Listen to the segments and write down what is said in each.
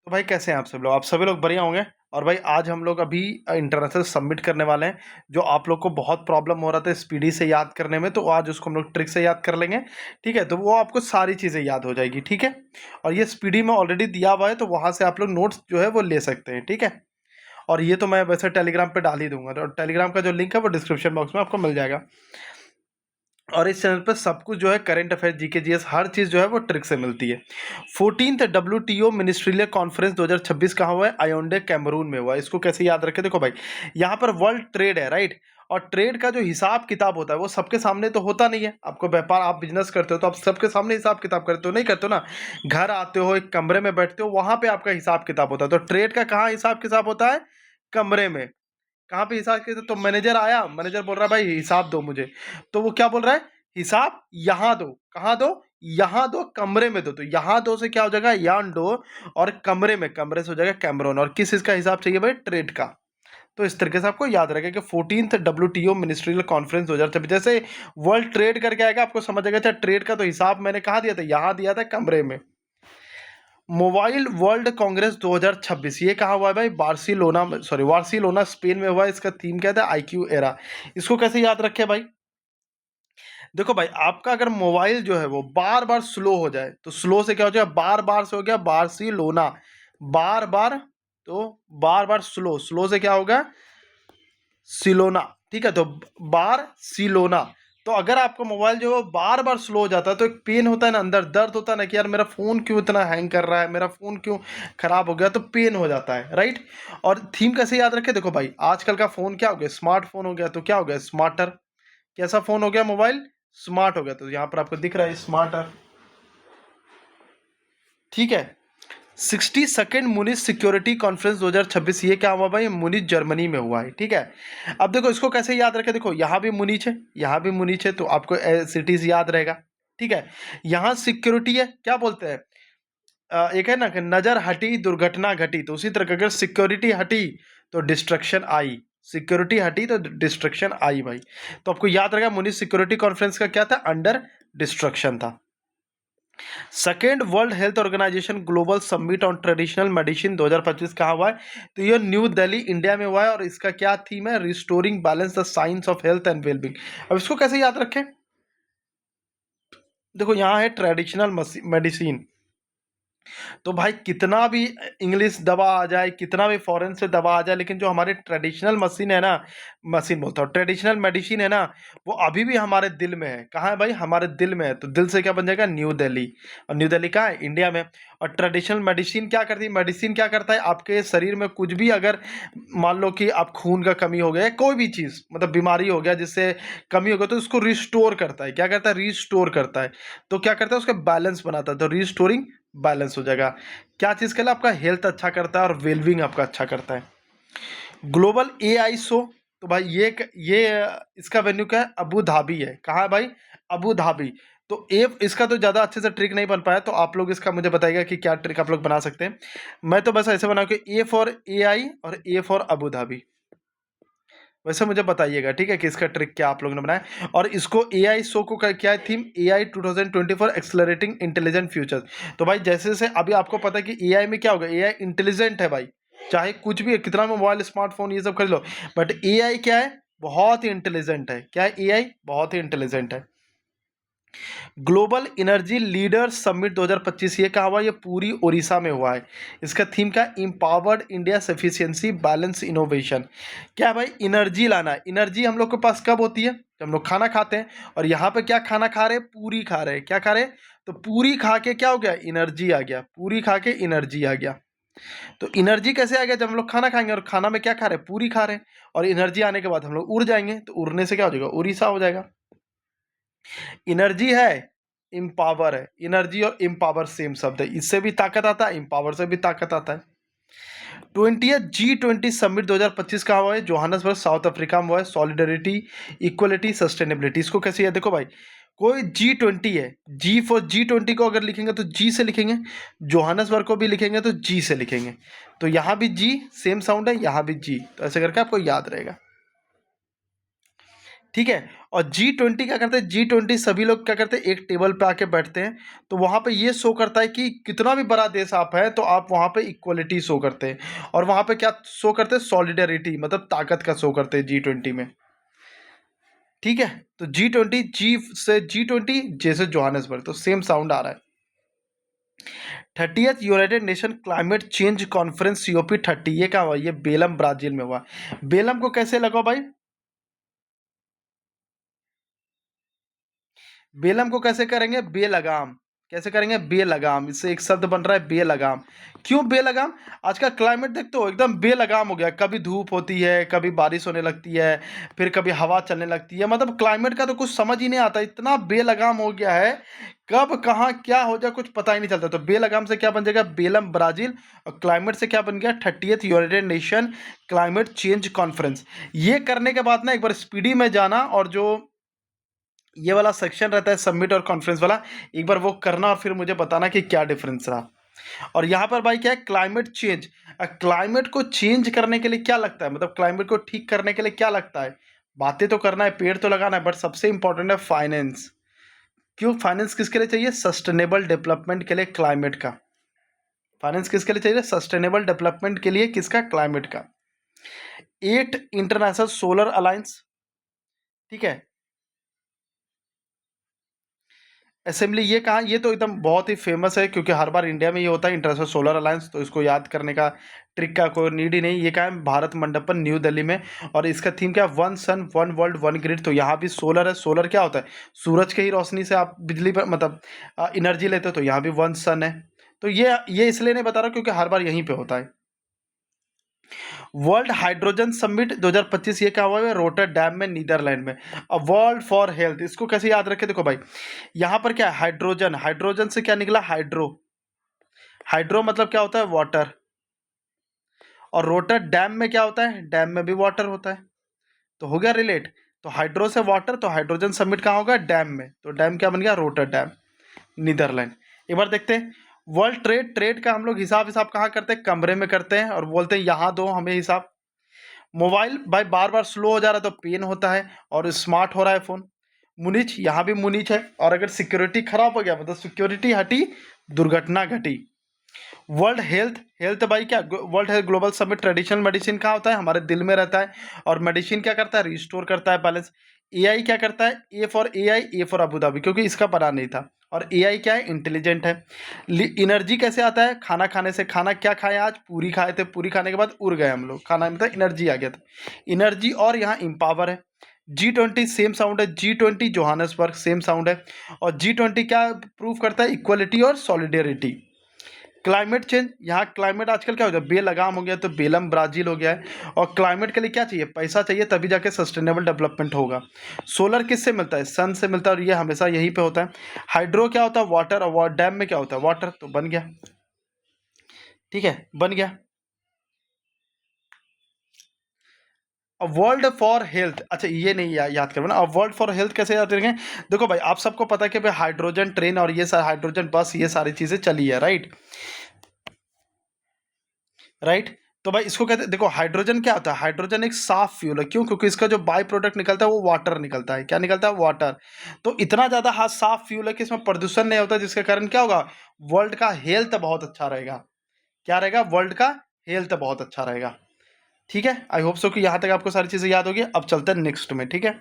तो भाई कैसे हैं आप सब लोग? आप सभी लोग बढ़िया होंगे। और भाई आज हम लोग अभी इंटरनेशनल सबमिट करने वाले हैं। जो आप लोग को बहुत प्रॉब्लम हो रहा था स्पीडी से याद करने में, तो आज उसको हम लोग ट्रिक से याद कर लेंगे। ठीक है, तो वो आपको सारी चीज़ें याद हो जाएगी। ठीक है, और ये स्पीडी में ऑलरेडी दिया हुआ है, तो वहाँ से आप लोग नोट्स जो है वो ले सकते हैं। ठीक है, और ये तो मैं वैसे टेलीग्राम पे डाल ही दूंगा, और टेलीग्राम का जो लिंक है वो डिस्क्रिप्शन बॉक्स में आपको मिल जाएगा। और इस चैनल पर सब कुछ जो है करंट अफेयर, जीके, जीएस, हर चीज़ जो है वो ट्रिक से मिलती है। 14th WTO मिनिस्ट्रियल कॉन्फ्रेंस 2026 कहाँ हुआ है? याओंडे, कैमरून में हुआ है। इसको कैसे याद रखें? देखो भाई, यहाँ पर वर्ल्ड ट्रेड है, राइट। और ट्रेड का जो हिसाब किताब होता है वो सबके सामने तो होता नहीं है। आपको व्यापार, आप बिजनेस करते हो तो आप सबके सामने हिसाब किताब करते हो? नहीं करते हो ना। घर आते हो, एक कमरे में बैठते हो, वहां पे आपका हिसाब किताब होता है। तो ट्रेड का कहाँ हिसाब किताब होता है? कमरे में। कहाँ पे हिसाब किताब? तो मैनेजर आया, मैनेजर बोल रहा है भाई हिसाब दो मुझे, तो वो क्या बोल रहा है? हिसाब यहाँ दो। कहाँ दो? यहाँ दो, कमरे में दो। तो यहाँ दो से क्या हो जाएगा? यान दो। और कमरे में, कमरे से हो जाएगा कैमरून। और किस इसका हिसाब चाहिए भाई? ट्रेड का। तो इस तरीके से आपको याद रखेगा कि 14th WTO मिनिस्ट्रियल कॉन्फ्रेंस 2026, जैसे वर्ल्ड ट्रेड करके आएगा आपको समझ आएगा अच्छा ट्रेड का तो हिसाब मैंने कहाँ दिया था? यहाँ दिया था, कमरे में। मोबाइल वर्ल्ड कांग्रेस 2026 ये कहाँ हुआ है भाई? वार्सिलोना स्पेन में हुआ है। इसका थीम क्या था? IQ era. इसको कैसे याद रखे भाई? देखो भाई, आपका अगर मोबाइल जो है वो बार बार स्लो हो जाए, तो स्लो से क्या हो जाएगा? बार बार से हो गया बार्सिलोना, बार बार। तो बार बार स्लो, स्लो से क्या होगा? सिलोना। ठीक है, तो बार सिलोना। तो अगर आपका मोबाइल जो है बार बार स्लो हो जाता है, तो एक पेन होता है ना, अंदर दर्द होता है ना कि यार मेरा फ़ोन क्यों इतना हैंग कर रहा है, मेरा फ़ोन क्यों ख़राब हो गया, तो पेन हो जाता है, राइट। और थीम कैसे याद रखें? देखो भाई, आजकल का फ़ोन क्या हो गया? स्मार्टफोन हो गया। तो क्या हो गया? स्मार्टर। कैसा फ़ोन हो गया? मोबाइल स्मार्ट हो गया। तो यहाँ पर आपको दिख रहा है स्मार्टर। ठीक है, 62nd मुनिच सिक्योरिटी कॉन्फ्रेंस 2026 ये क्या हुआ भाई? मुनिच जर्मनी में हुआ है। ठीक है, अब देखो इसको कैसे याद रखें? देखो यहाँ भी मुनिच है, यहाँ भी मुनिच है, तो आपको सिटीज याद रहेगा। ठीक है, यहाँ सिक्योरिटी है, क्या बोलते हैं? एक है ना कि नजर हटी दुर्घटना घटी, तो उसी तरह का अगर सिक्योरिटी हटी तो डिस्ट्रक्शन आई, सिक्योरिटी हटी तो डिस्ट्रक्शन आई भाई। तो आपको याद रहेगा मुनिच सिक्योरिटी कॉन्फ्रेंस का क्या था? अंडर डिस्ट्रक्शन था। Second world health organisation global summit on traditional medicine 2025 कहाँ हुआ है? तो ये न्यू दिल्ली इंडिया में हुआ है। और इसका क्या थीम है? Restoring balance the science of health and wellbeing. अब इसको कैसे याद रखें? देखो यहाँ है ट्रेडिशनल मेडिसिन। तो भाई कितना भी इंग्लिश दवा आ जाए, कितना भी फॉरेन से दवा आ जाए, लेकिन जो हमारे ट्रेडिशनल मशीन है ना, मशीन बोलता हूँ, ट्रेडिशनल मेडिसिन है ना, वो अभी भी हमारे दिल में है। कहाँ है भाई? हमारे दिल में है। तो दिल से क्या बन जाएगा? न्यू दिल्ली। और न्यू दिल्ली कहाँ है? इंडिया में। और ट्रेडिशनल मेडिसिन क्या करती है? मेडिसिन क्या करता है? आपके शरीर में कुछ भी अगर मान लो कि आप खून का कमी हो गया, कोई भी चीज़ मतलब बीमारी हो गया जिससे कमी हो गया, तो उसको रिस्टोर करता है। क्या करता है? रिस्टोर करता है। तो क्या करता है? उसका बैलेंस बनाता है। तो रिस्टोरिंग बैलेंस हो जाएगा। क्या चीज़ के लिए? आपका हेल्थ अच्छा करता है और वेलबींग आपका अच्छा करता है। ग्लोबल AI शो, तो भाई ये इसका वेन्यू क्या है? अबू धाबी है। कहाँ है भाई? Abu Dhabi. तो इसका तो ज़्यादा अच्छे से ट्रिक नहीं बन पाया, तो आप लोग इसका मुझे बताइएगा कि क्या ट्रिक आप लोग बना सकते हैं। मैं तो बस ऐसे बनाऊँ कि A फॉर AI और A फॉर अबू धाबी। वैसे मुझे बताइएगा, ठीक है, कि इसका ट्रिक क्या आप लोगों ने बनाया। और इसको AI शो को क्या है theme? AI 2024 accelerating intelligent future. तो भाई जैसे जैसे अभी आपको पता है कि AI में क्या होगा? AI इंटेलिजेंट है भाई। चाहे कुछ भी कितना भी मोबाइल, स्मार्टफोन ये सब खरीद लो, बट AI क्या है? बहुत ही इंटेलिजेंट है। क्या है? AI बहुत ही इंटेलिजेंट है। ग्लोबल एनर्जी लीडर्स समिट 2025 ये कहाँ हुआ? ये पूरी उड़ीसा में हुआ है। इसका थीम क्या? Empowered India sufficiency balance innovation. क्या है भाई? एनर्जी लाना है। एनर्जी हम लोग के पास कब होती है? जब हम लोग खाना खाते हैं। और यहाँ पे क्या खाना खा रहे हैं? पूरी खा रहे हैं। क्या खा रहे हैं? तो पूरी खा के क्या हो गया? एनर्जी आ गया। पूरी खा के एनर्जी आ गया। तो एनर्जी कैसे आ गया? जब हम लोग खाना खाएंगे और खाना में क्या खा रहे हैं? पूरी खा रहे हैं। और एनर्जी आने के बाद हम लोग उड़ जाएंगे, तो उड़ने से क्या हो जाएगा? उड़ीसा हो जाएगा। एनर्जी है, इम्पावर है। एनर्जी और इम्पावर सेम शब्द है। इससे भी ताकत आता है, इम्पावर से भी ताकत आता है। 20th G20 समिट 2025 का हुआ है? जोहान्सबर्ग साउथ अफ्रीका में हुआ है। Solidarity, equality, sustainability. इसको कैसे है? देखो भाई, कोई G20 है, जी फॉर G20 को अगर लिखेंगे तो जी से लिखेंगे, जोहान्सबर्ग को भी लिखेंगे तो जी से लिखेंगे। तो यहाँ भी जी सेम साउंड है, यहाँ भी जी, तो ऐसे करके आपको याद रहेगा। ठीक है। और G20 क्या करते हैं, G20 सभी लोग क्या करते हैं, एक टेबल पे आके बैठते हैं, तो वहाँ पे ये शो करता है कि कितना भी बड़ा देश आप है तो आप वहाँ पे इक्वलिटी शो करते हैं, और वहाँ पे क्या शो करते हैं, सॉलिडरिटी, मतलब ताकत का शो करते हैं G20 में। ठीक है, तो G20, जी से G20, जैसे जोहान्सबर्ग, तो सेम साउंड आ रहा है। 30th United nation climate change conference COP30, ये क्या हुआ, ये बेलम ब्राजील में हुआ। बेलम को कैसे लगाओ भाई, बेलम को कैसे करेंगे, बेलगाम, कैसे करेंगे, बेलगाम, इससे एक शब्द बन रहा है बेलगाम। क्यों बेलगाम, आज का क्लाइमेट देखते हो एकदम बेलगाम हो गया, कभी धूप होती है, कभी बारिश होने लगती है, फिर कभी हवा चलने लगती है, मतलब क्लाइमेट का तो कुछ समझ ही नहीं आता, इतना बेलगाम हो गया है, कब कहाँ क्या हो जाए कुछ पता ही नहीं चलता। तो बेलगाम से क्या बन जाएगा, बेलम ब्राजील, और क्लाइमेट से क्या बन गया, 30th United nation climate change conference. ये करने के बाद ना एक बार स्पीडी में जाना, और जो ये वाला सेक्शन रहता है सबमिट और कॉन्फ्रेंस वाला, एक बार वो करना और फिर मुझे बताना कि क्या डिफरेंस रहा। और यहाँ पर भाई क्या है, क्लाइमेट चेंज, क्लाइमेट को चेंज करने के लिए क्या लगता है, मतलब क्लाइमेट को ठीक करने के लिए क्या लगता है, बातें तो करना है, पेड़ तो लगाना है, बट सबसे इंपॉर्टेंट है फाइनेंस। क्यों फाइनेंस किसके लिए चाहिए, सस्टेनेबल डेवलपमेंट के लिए, क्लाइमेट का फाइनेंस किसके लिए चाहिए, सस्टेनेबल डेवलपमेंट के लिए, किसका, क्लाइमेट का। 8 इंटरनेशनल सोलर अलायंस, ठीक है, असेंबली, ये कहाँ, ये तो एकदम बहुत ही फेमस है, क्योंकि हर बार इंडिया में ये होता है इंटरनेशनल सोलर अलायंस, तो इसको याद करने का ट्रिक का कोई नीड ही नहीं। ये क्या है, भारत मंडपम न्यू दिल्ली में, और इसका थीम क्या है, one sun one world one grid. तो यहाँ भी सोलर है, सोलर क्या होता है, सूरज के ही रोशनी से आप बिजली पर मतलब एनर्जी लेते हो, तो यहाँ भी वन सन है। तो ये इसलिए नहीं बता रहा क्योंकि हर बार यहीं पे होता है। वर्ल्ड हाइड्रोजन समिट 2025, ये क्या हुआ है, रोटरडैम में, नीदरलैंड में। अब वर्ल्ड फॉर हेल्थ, इसको कैसे याद रखें, देखो भाई, यहाँ पर क्या है, हाइड्रोजन, हाइड्रोजन से क्या निकला, हाइड्रो, हाइड्रो मतलब क्या होता है, वाटर, और रोटर डैम में क्या होता है, डैम में भी वाटर होता है, तो हो गया रिलेट। तो हाइड्रो से वाटर, तो हाइड्रोजन समिट कहाँ होगा, डैम में, तो डैम क्या बन गया, रोटर डैम, नीदरलैंड। एक बार देखते हैं, वर्ल्ड ट्रेड, ट्रेड का हम लोग हिसाब हिसाब कहाँ करते हैं, कमरे में करते हैं, और बोलते हैं यहाँ दो हमें हिसाब। मोबाइल भाई बार बार स्लो हो जा रहा है तो पेन होता है, और स्मार्ट हो रहा है फोन। मुनीच, यहाँ भी मुनीच है, और अगर सिक्योरिटी खराब हो गया मतलब सिक्योरिटी हटी, दुर्घटना घटी। वर्ल्ड हेल्थ, हेल्थ भाई क्या, world health global summit, traditional medicine कहाँ होता है, हमारे दिल में रहता है, और मेडिसिन क्या करता है, रिस्टोर करता है बैलेंस। एआई क्या करता है, A for AI, A for Abu Dhabi, क्योंकि इसका पता नहीं था, और एआई क्या है, इंटेलिजेंट है। एनर्जी कैसे आता है, खाना खाने से, खाना क्या खाए आज, पूरी खाए थे, पूरी खाने के बाद उड़ गए हम लोग, खाना मतलब एनर्जी आ गया था, एनर्जी। और यहाँ इम्पावर है। G20 सेम साउंड है, G20 जोहान्सबर्ग सेम साउंड है, और G20 क्या प्रूव करता है, इक्वलिटी और सॉलिडेरिटी। क्लाइमेट चेंज, यहाँ क्लाइमेट आजकल क्या हो गया, बेलगाम हो गया, तो बेलम ब्राजील हो गया है। और क्लाइमेट के लिए क्या चाहिए, पैसा चाहिए, तभी जाके सस्टेनेबल डेवलपमेंट होगा। सोलर किससे मिलता है, सन से मिलता है, और ये हमेशा यहीं पे होता है। हाइड्रो क्या होता है, वाटर, और डैम में क्या होता है, वाटर, तो बन गया, ठीक है, बन गया। अब वर्ल्ड फॉर हेल्थ, अच्छा ये नहीं याद करना, अब वर्ल्ड फॉर हेल्थ कैसे याद करेंगे। देखो भाई आप सबको पता है कि भाई हाइड्रोजन ट्रेन और ये सारे हाइड्रोजन बस, ये सारी चीज़ें चली है, राइट, राइट। तो भाई इसको कहते हैं, देखो हाइड्रोजन क्या होता है, हाइड्रोजन एक साफ फ्यूल है, क्यों, क्योंकि इसका जो बाय प्रोडक्ट निकलता है वो वाटर निकलता है, क्या निकलता है, वाटर। तो इतना ज़्यादा हाँ साफ फ्यूल है कि इसमें प्रदूषण नहीं होता, जिसके कारण क्या होगा, वर्ल्ड का हेल्थ बहुत अच्छा रहेगा, क्या रहेगा, वर्ल्ड का हेल्थ बहुत अच्छा रहेगा। ठीक है, आई होप सो कि यहाँ तक आपको सारी चीज़ें याद होगी। अब चलते हैं नेक्स्ट में, ठीक है।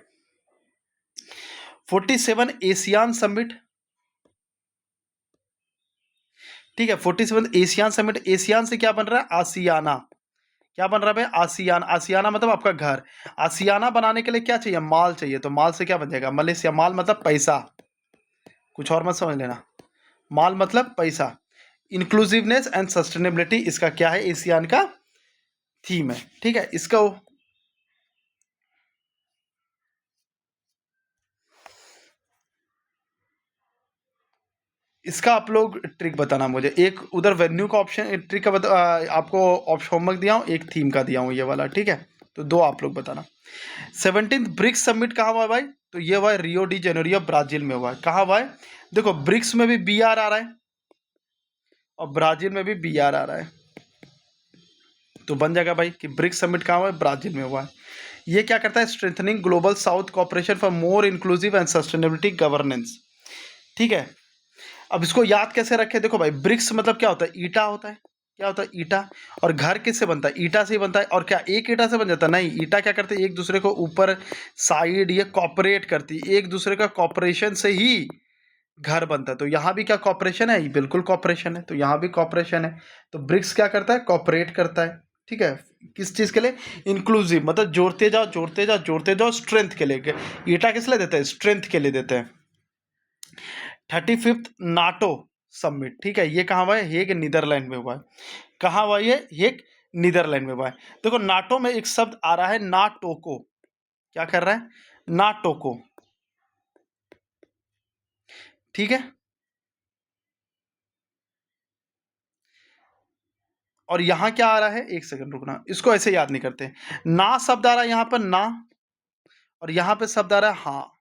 47 एशियान समिट, ठीक है, 47 एशियान समिट, एशियान से क्या बन रहा है, आसियाना, क्या बन रहा है भाई, आसियान, आसियाना मतलब आपका घर। आसियाना बनाने के लिए क्या चाहिए, माल चाहिए, तो माल से क्या बन जाएगा, मलेशिया, माल मतलब पैसा, कुछ और मत समझ लेना, माल मतलब पैसा। इंक्लूसिवनेस एंड सस्टेनेबिलिटी इसका क्या है, एशियान का थीम है, ठीक है। इसका आप लोग ट्रिक बताना मुझे, एक उधर वेन्यू का ऑप्शन ट्रिक का आपको ऑप्शन होमवर्क दिया हूँ, एक थीम का दिया हूँ ये वाला, ठीक है, तो दो आप लोग बताना। 17th ब्रिक्स समिट कहाँ हुआ है भाई, तो ये हुआ है रियो डी जेनेरियो ब्राजील में हुआ है, कहाँ हुआ है, देखो ब्रिक्स में भी BR आ रहा है, और ब्राजील में भी BR आ रहा है, तो बन जाएगा भाई कि ब्रिक्स समिट कहाँ हुआ है, ब्राजील में हुआ है। ये क्या करता है, strengthening global south cooperation for more inclusive and sustainability governance. ठीक है, अब इसको याद कैसे रखें, देखो भाई ब्रिक्स मतलब क्या होता है, ईटा होता है, क्या होता है, ईटा। और घर किससे बनता है, ईटा से ही बनता है। और क्या एक ईटा से बन जाता है, नहीं, ईटा क्या करते हैं, एक दूसरे को ऊपर साइड ये कॉपरेट करती है, एक दूसरे का कॉपरेशन से ही घर बनता है। तो यहाँ भी क्या कॉपरेशन है, बिल्कुल कॉपरेशन है, तो यहाँ भी कॉपरेशन है। तो ब्रिक्स क्या करता है, कॉपरेट करता है। ठीक है, किस चीज के लिए, इंक्लूसिव, मतलब जोड़ते जाओ जोड़ते जाओ जोड़ते जाओ, स्ट्रेंथ के लिए। ईटा किस लिए देते हैं, स्ट्रेंथ के लिए देते हैं। 35th नाटो समिट, ठीक है, ये कहाँ हुआ है, हेग नीदरलैंड में हुआ है। कहाँ हुआ ये, हेग नीदरलैंड में हुआ है। देखो नाटो में एक शब्द आ रहा है नाटोको, क्या कर रहा है, नाटोको। ठीक है, और यहां क्या आ रहा है, एक सेकंड रुकना, इसको ऐसे याद नहीं करते। ना शब्द आ रहा है यहां पर, ना, और यहां पे शब्द आ रहा है हाँ।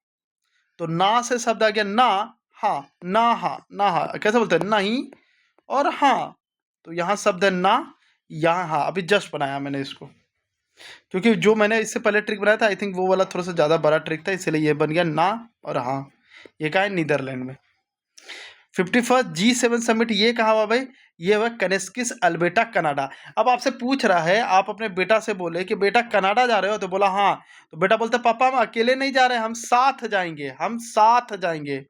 तो ना से शब्द आ गया ना, हाँ, ना, हाँ, ना, हाँ, कैसे बोलते हैं, नहीं और हाँ। तो यहां शब्द है ना, यहाँ हाँ, अभी जस्ट बनाया मैंने इसको, क्योंकि जो मैंने इससे पहले ट्रिक बनाया था, आई थिंक वो वाला थोड़ा सा ज्यादा बड़ा ट्रिक था, इसलिए ये बन गया ना और हाँ। ये कहा है, नीदरलैंड में। 51st G7 समिट ये कहा हुआ भाई, ये हुआ कनेस्किस अल्बर्टा कनाडा। अब आपसे पूछ रहा है, आप अपने बेटा से बोले कि बेटा कनाडा जा रहे हो, तो बोला हाँ। तो बेटा बोलता पापा हम अकेले नहीं जा रहे, हम साथ जाएंगे, हम साथ जाएंगे।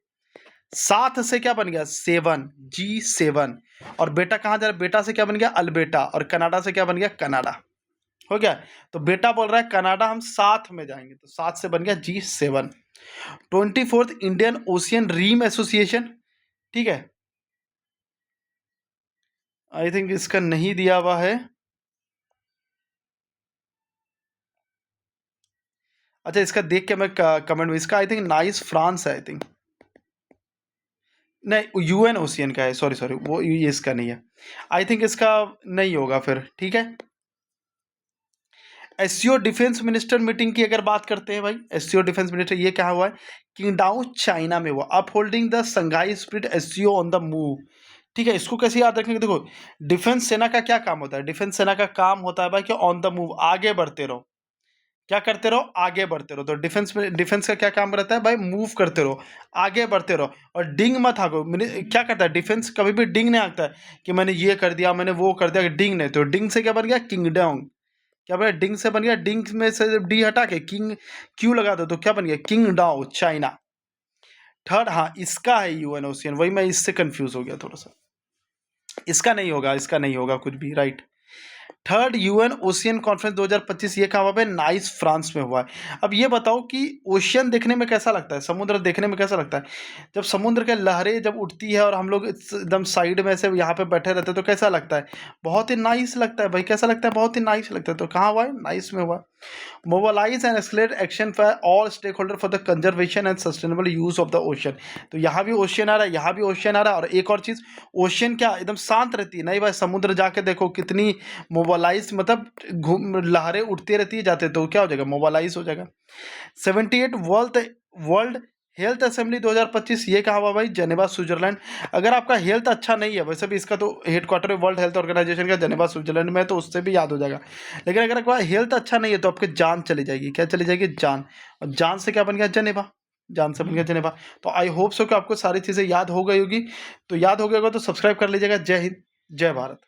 साथ से क्या बन गया, 7, G7। और बेटा कहाँ जा रहा है, बेटा से क्या बन गया, अल्बर्टा, और कनाडा से क्या बन गया, कनाडा। हो गया। तो बेटा बोल रहा है कनाडा हम साथ में जाएंगे, तो साथ से बन गया G7। 24th Indian ocean रीम association, ठीक है, आई थिंक इसका नहीं दिया हुआ है। अच्छा, इसका देख के मैं कमेंट में, इसका आई थिंक नाइस फ्रांस है, आई थिंक, नहीं यूएन ओशियन का है, सॉरी सॉरी, वो ये इसका नहीं है, आई थिंक इसका नहीं होगा फिर। ठीक है, एससीओ डिफेंस मिनिस्टर मीटिंग की अगर बात करते हैं भाई, एससीओ डिफेंस मिनिस्टर ये क्या हुआ है, किंगडाओ चाइना में हुआ, up holding the Shanghai spirit SCO on the move. ठीक है, इसको कैसे याद रखेंगे, देखो डिफेंस सेना का क्या काम होता है, डिफेंस सेना का काम होता है भाई कि ऑन द मूव, आगे बढ़ते रहो, क्या करते रहो, आगे बढ़ते रहो। तो डिफेंस में, डिफेंस का क्या काम रहता है भाई, मूव करते रहो, आगे बढ़ते रहो, और डिंग मत हाको। क्या करता है डिफेंस, कभी भी डिंग नहीं हाकता है कि मैंने ये कर दिया, मैंने वो कर दिया, डिंग नहीं। तो डिंग से क्या बन गया, किंगडम। क्या बन गया, डिंग से बन गया, डिंग में से जब डी हटा के किंग क्यू लगा दो, तो क्या बन गया, किंगडाओ चाइना। थर्ड, हाँ इसका है यूएन ओशियन, वही मैं इससे कंफ्यूज हो गया थोड़ा सा, इसका नहीं होगा, इसका नहीं होगा कुछ भी, right. Third UN ocean conference 2025 ये कहाँ हुआ है, नाइस फ्रांस में हुआ है। अब ये बताओ कि ओशियन देखने में कैसा लगता है, समुद्र देखने में कैसा लगता है, जब समुद्र के लहरें जब उठती है और हम लोग एकदम साइड में से यहाँ पे बैठे रहते हैं, तो कैसा लगता है, बहुत ही नाइस लगता है भाई, कैसा लगता है, बहुत ही नाइस लगता है। तो कहाँ हुआ है, नाइस में हुआ। Mobilise and accelerate action for all stakeholder for the conservation and sustainable use of the ocean. तो यहाँ भी ओशियन आ रहा है, यहाँ भी ओशियन आ रहा है। और एक और चीज़, ओशियन क्या एकदम शांत रहती है, नहीं भाई समुद्र जाके देखो कितनी मोबालाइज, मतलब लहरें उठती रहती है जाते, तो क्या हो जाएगा, मोबालाइज हो जाएगा। 78 वर्ल्ड हेल्थ असेंबली 2025 ये कहा हुआ भाई, जेनेवा स्विट्जरलैंड। अगर आपका हेल्थ अच्छा नहीं है, वैसे भी इसका तो हेडक्वार्टर वर्ल्ड हेल्थ ऑर्गेनाइजेशन का जेनेवा स्विट्जरलैंड में है, तो उससे भी याद हो जाएगा। लेकिन अगर आपका हेल्थ अच्छा नहीं है, तो आपकी जान चली जाएगी, क्या चली जाएगी, जान। और जान से क्या बन गया, जेनेवा, जान से बन गया जेनेवा। तो आई होप सो कि आपको सारी चीज़ें याद हो गई होगी। तो याद हो गया होगा तो सब्सक्राइब कर लीजिएगा। जय हिंद, जय भारत।